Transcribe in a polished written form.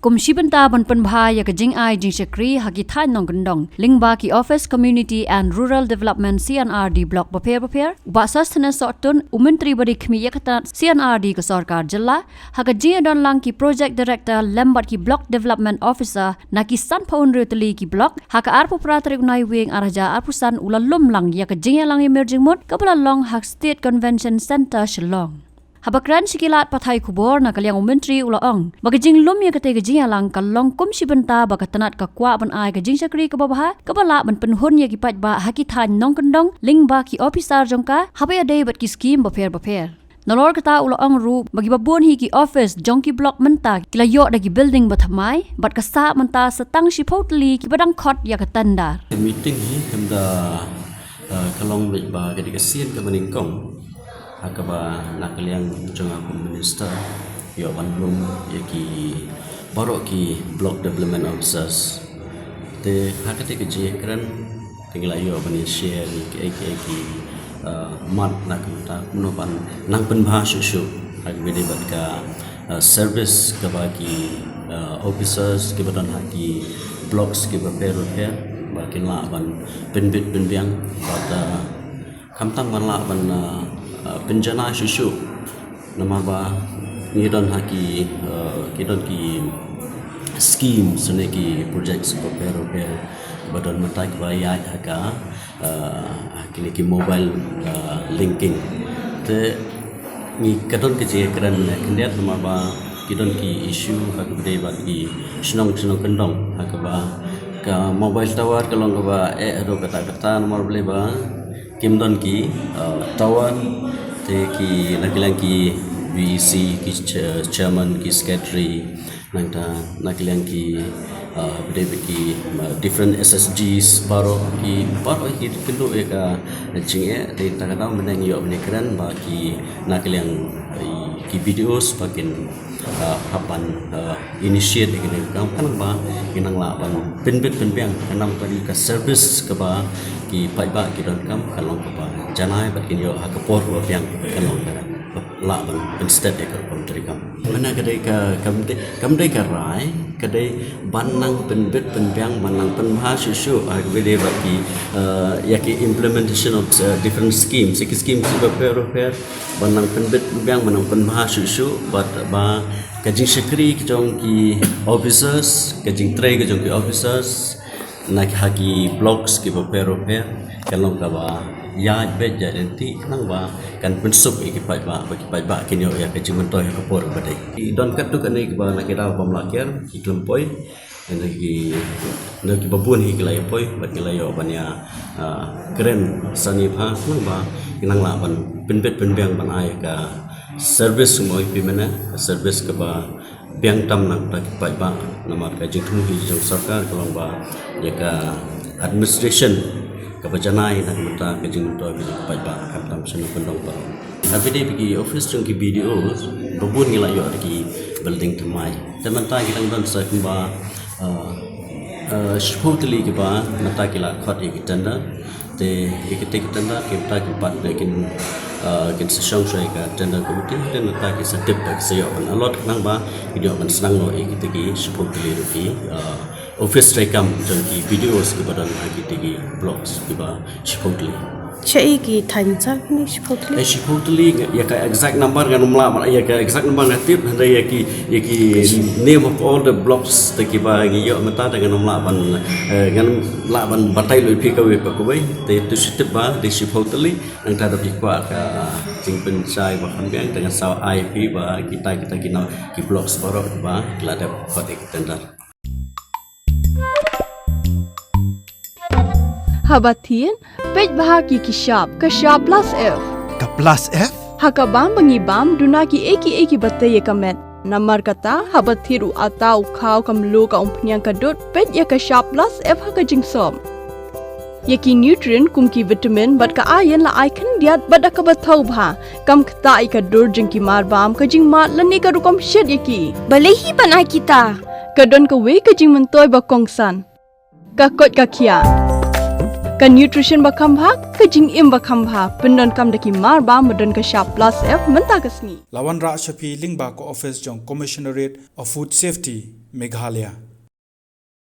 กุมชิบันตาบันปันพายกจิงไอจิงชกรีฮักิท่านนองกันดงลิงบากี Office Community and Rural Development C&RD Block ประเภทบา Sosthenes สอตุนMenteriบริขมียกตัน C&RD กสรการจลาฮักจิงดอนลังกี Project Director ลัมบัดกี Block Development Officer นักสันพาวน์เรตลีกี Block ฮักอาร์พุปราตริกนายเวงอาราจาอาร์พุสันอุลลุ่มลังยกจิงลัง Emerging Mode กับลองฮัก State Convention Center ฉลองHabakran sikilat pathai kubor na kalyang Menteri ulaong bagajing lum ya kate gajing alang kalong kum sibenta bagatanat kakwa ban ai gajing sakri kababaha kabala ban penhun ya kipat ba hakithan nong kendong ling ba ki officer jongka habaya day bat ki scheme baper Nolor kata ulaong ru bagi babun hi ki office jongki block menta kilayo dagi building ba Thymmai bat kasa menta setang shipotli ki badang Khot ya katandar meeting hi kamda kalong ba gadi kasien ka maningkong Hakaba nakaliang jonga minister yo banlum yaki borok ki block development officers te hakate ke je kran tingla yo bani share ki ki mat nakta noban nang penbha shu agbe bat ka service ka bagi officers ke badan haki blocks ke repair ba kinla ban penbit penbiang bata kamtang ban la ban penjana susu nama ba ngidon haki kidon ki scheme seneki project repair badan mata ki bayai haka kini ki mobile linking te ni kadon ke je kran kendiat nama ba kidon ki issue hak bede ba ki Shillong kendong hak ba ka mobile tower kalong ba ro kata nomor bele ba Kimdon ki tower te ki nakilang ki VC ki chairman ki secretary nangta nakilang ki bede ki different SSGs baro ki kintu eka jinge te takada menang yo menekran ba ki nakilang ki videos bakin hapan initiate ini kam ba kinang laban penbet penbiang kanang tadi ka service ka ba ki paiba ki don kam kalong ka ba janai ba kin yo ha ka por ba biang kalong ka laban instead ka kom tari kam mana kadai ka kam dai ka rai kadai banang penbet penbiang banang penbha susu agbe ba ki yaki implementation of different schemes scheme repair banang penbet penbiang banang penbha susu ba kajing sekri kijong ki officers kajing tray kijong ki officers nak hagi blocks ki repair kalong ka ba ya be janti nang ba kan pensup ki pai ba kinyo ya kajing mentoy ka por ba dai don kat tu kan ni ba nak kira bom lakir ki klempoi nagi babun hi kilay poi bat kilayo banya keren sani pha nang ba kinang la ban penbet penbiang ban ai ka service moi pimena service ka ba biang tam nak pai ba namar ka jingthum hi jong sarkar kalong ba ya ka administration ka bajanai nak mata ka jingto bi pai ba kam tam senu pendong ba avide bi office jong ki video babun ngilayo ki building Thymmai teman ta kitang don sa ba Shpotli ke ba mata kila Khot ikitanda te ikite kitanda kita ki pat lekin kin sesong shoi ka tanda komite dan mata ki satip tak sayo an alot nang ba video man senang no ikite ki Shpotli ki office rekam jong ki videos ki badan ikite ki blogs ki ba Shpotli Chai ki thansa ni Shpotli Shpotli ya ka exact number kan umla ya ka exact number native handa ya ki name of all the blocks te ki ba gi yo mata dengan umla ban gan la ban batai loi phi ka we pa ko bai te tu sit ba de Shpotli nang ta da pi kwa ka jing pen sai ba kan gan dengan saw IP ba kita kina ki blocks baro ba la da Khot tender Habatin, pej bahagi kashab plus F. Ka plus F? Hakabam bangibam duna ki eki batay kamet. Namar kata habathiru atau kau kamlu ka umpnyang kadut pej ya kashab plus F haka jingsom. Yaki nutrient kum ki vitamin bat ka ayan la icon diat bat ka bathau bha kam kta ka dur jing ki marbam ka jing mat lani ka rukom shed yaki. Balehi banai kita. Kadon ka we ka jing mentoy ba kongsan. Ka kot ka kia. Ka nutrition bakam bha ka jing im bakam bha pendon kam daki mar ba modon ka sharp plus F menta kasni Lawan ra shapi ling ba ko office jong commissionerate of food safety Meghalaya.